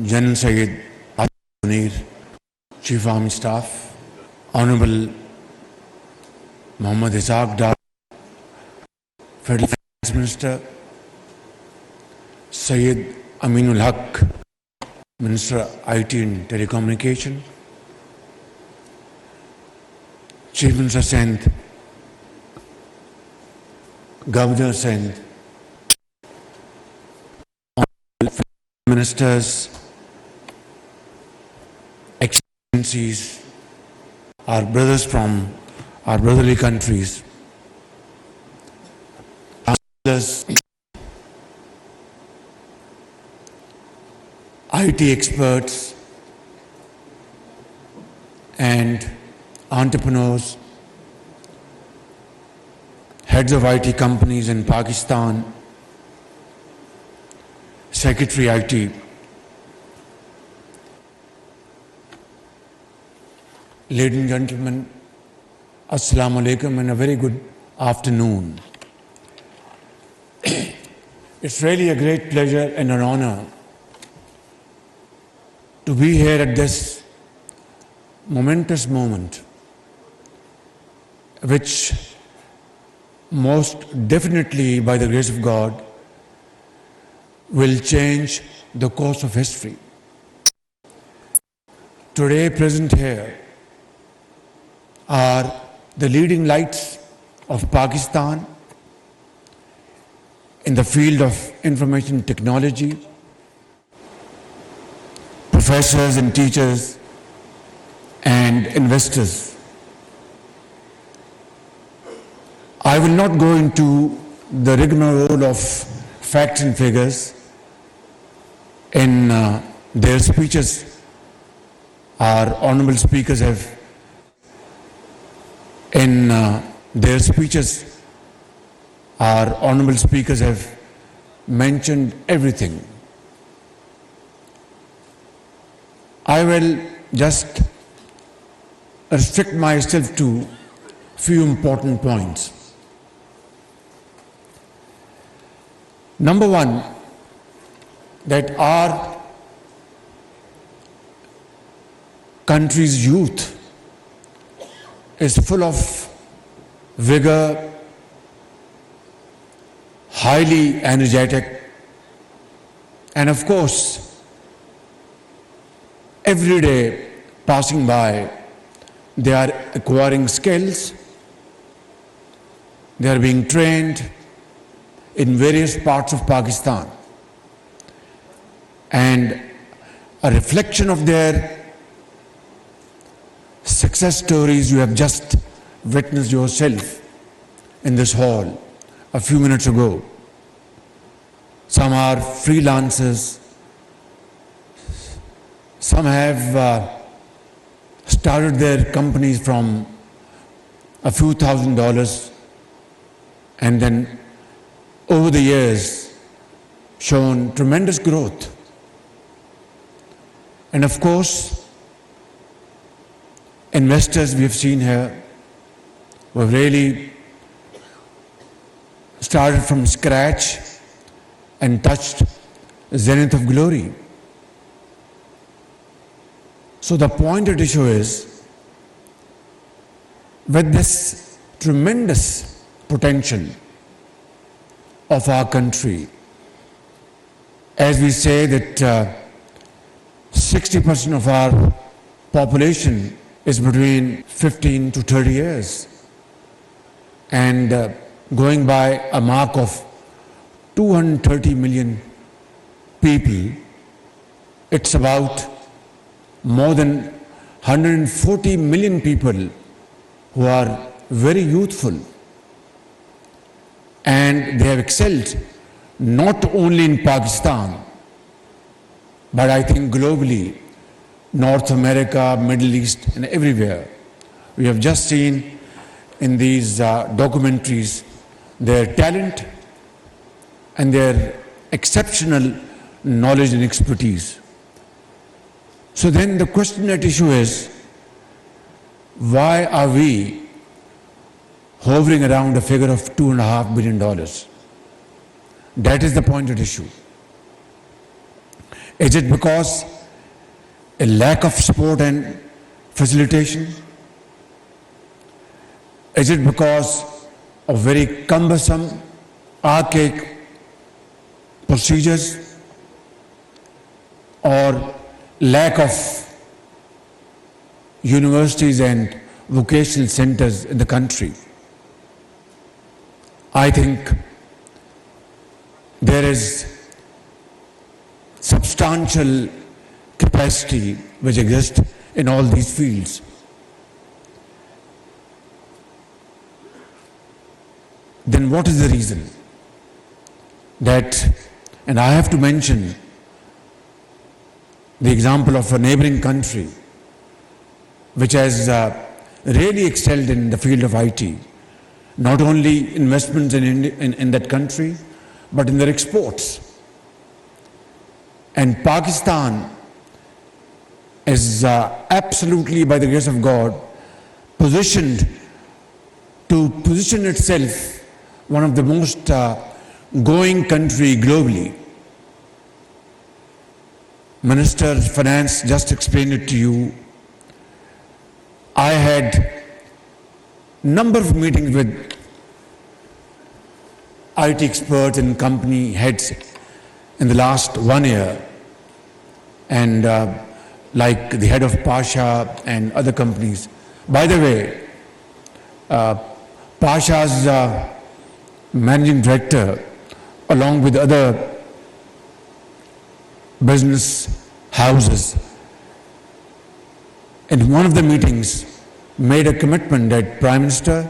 General Syed Munir, Chief Army Staff, Honorable Muhammad Ishaq Dar, Federal Finance Minister, Syed Aminul Haq, Minister IT and Telecommunication, Chief Minister Sindh, Governor Sindh, Ministers, Excellencies, our brothers from our brotherly countries, IT experts and entrepreneurs, heads of IT companies in Pakistan, Secretary IT, ladies and gentlemen, Assalamu alaikum and a very good afternoon. It's really a great pleasure and an honor to be here at this momentous moment, which most definitely, by the grace of God, will change the course of history. Today, present here are the leading lights of Pakistan in the field of information technology, professors and teachers and investors. I will not go into the rigmarole of facts and figures. In their speeches, our honorable speakers have mentioned everything. I will just restrict myself to few important points. Number one, that our country's youth is full of vigor, highly energetic, and of course, every day passing by, they are acquiring skills, they are being trained in various parts of Pakistan. And a reflection of their success stories you have just witnessed yourself in this hall a few minutes ago. Some are freelancers, some have started their companies from a few $1,000s and then over the years shown tremendous growth. And of course, investors we have seen here who have really started from scratch and touched the zenith of glory. So the point at issue is, with this tremendous potential of our country, as we say that 60% of our population is between 15 to 30 years, and going by a mark of 230 million people, it's about more than 140 million people who are very youthful, and they have excelled not only in Pakistan, but I think globally, North America, Middle East, and everywhere. We have just seen in these documentaries their talent and their exceptional knowledge and expertise. So then the question at issue is, why are we hovering around a figure of $2.5 billion? That is the point at issue. Is it because a lack of support and facilitation? Is it because of very cumbersome, archaic procedures, or lack of universities and vocational centers in the country? I think there is substantial capacity which exists in all these fields. Then what is the reason that, and I have to mention the example of a neighboring country which has really excelled in the field of IT, not only investments in that country, but in their exports. And Pakistan is absolutely, by the grace of God, positioned to position itself one of the most going country globally. Minister of Finance just explained it to you. I had number of meetings with IT experts and company heads in the last 1 year, and like the head of Pasha and other companies. By the way, Pasha's managing director, along with other business houses, in one of the meetings made a commitment that, Prime Minister,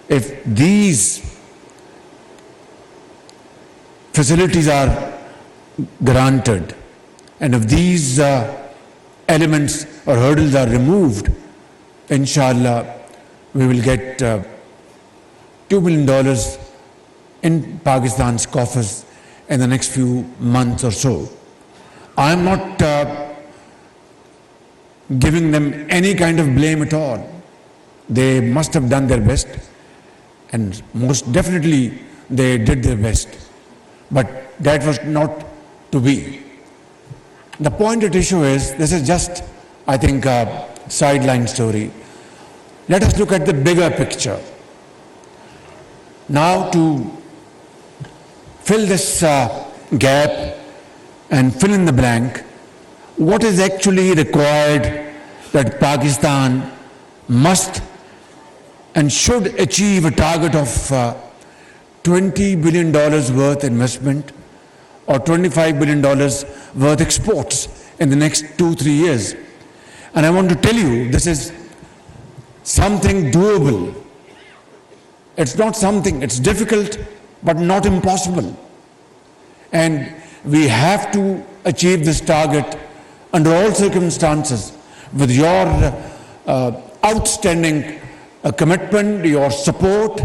if these facilities are granted and if these elements or hurdles are removed, inshallah, we will get $2 billion in Pakistan's coffers in the next few months or so. I am not giving them any kind of blame at all. They must have done their best, and most definitely they did their best. But that was not to be. The point at issue is, this is just, I think, a sideline story. Let us look at the bigger picture. Now, to fill this gap and fill in the blank, what is actually required that Pakistan must and should achieve a target of $20 billion worth investment or $25 billion worth exports in the next 2-3 years. And I want to tell you, this is something doable. It's not something, it's difficult, but not impossible. And we have to achieve this target under all circumstances with your outstanding commitment, your support,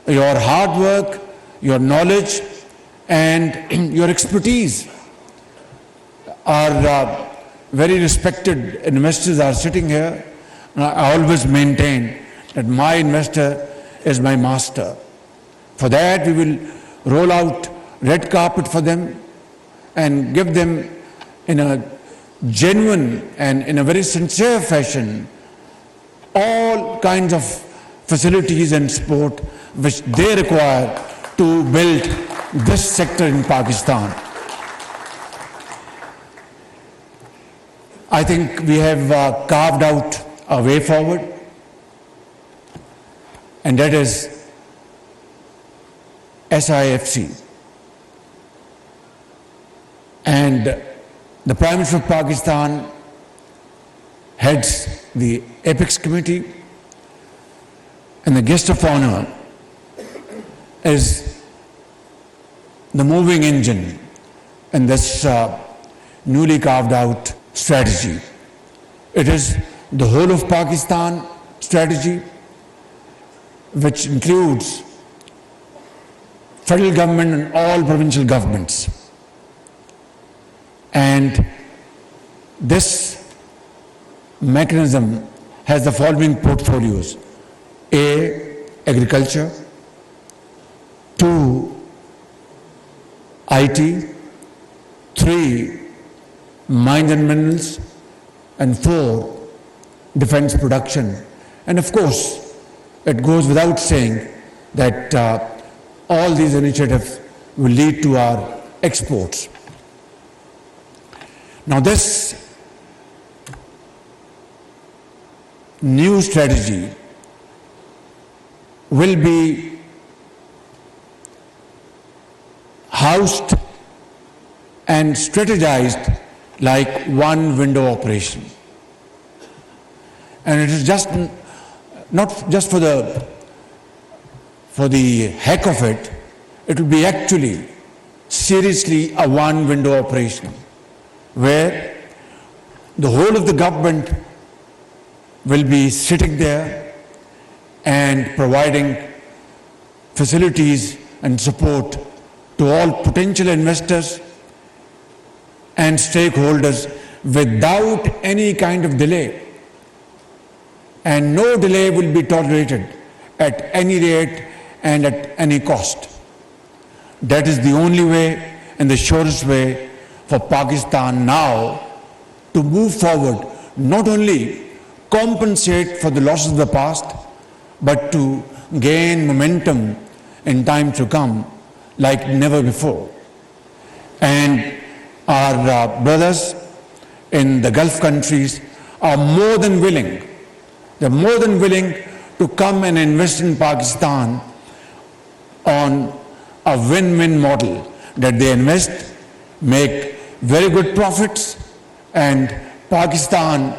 your hard work, your knowledge, and your expertise. Our very respected investors are sitting here. I always maintain that my investor is my master. For that, we will roll out red carpet for them and give them, in a genuine and in a very sincere fashion, all kinds of facilities and support which they require to build this sector in Pakistan. I think we have carved out a way forward, and that is SIFC. And the Prime Minister of Pakistan heads the Apex Committee, and the guest of honor is the moving engine in this newly carved out strategy. It is the whole of Pakistan strategy, which includes federal government and all provincial governments. And this mechanism has the following portfolios: A, agriculture; 2, IT; 3, mines and minerals, and 4, defense production. And of course, it goes without saying that all these initiatives will lead to our exports. Now this new strategy will be housed and strategized like one window operation. And it is just not just for the heck of it, it will be actually seriously a one window operation where the whole of the government will be sitting there and providing facilities and support to all potential investors and stakeholders without any kind of delay. And no delay will be tolerated at any rate and at any cost. That is the only way and the surest way for Pakistan now to move forward, not only compensate for the losses of the past, but to gain momentum in times to come like never before. And our brothers in the Gulf countries are more than willing. They're more than willing to come and invest in Pakistan on a win-win model, that they invest, make very good profits, and Pakistan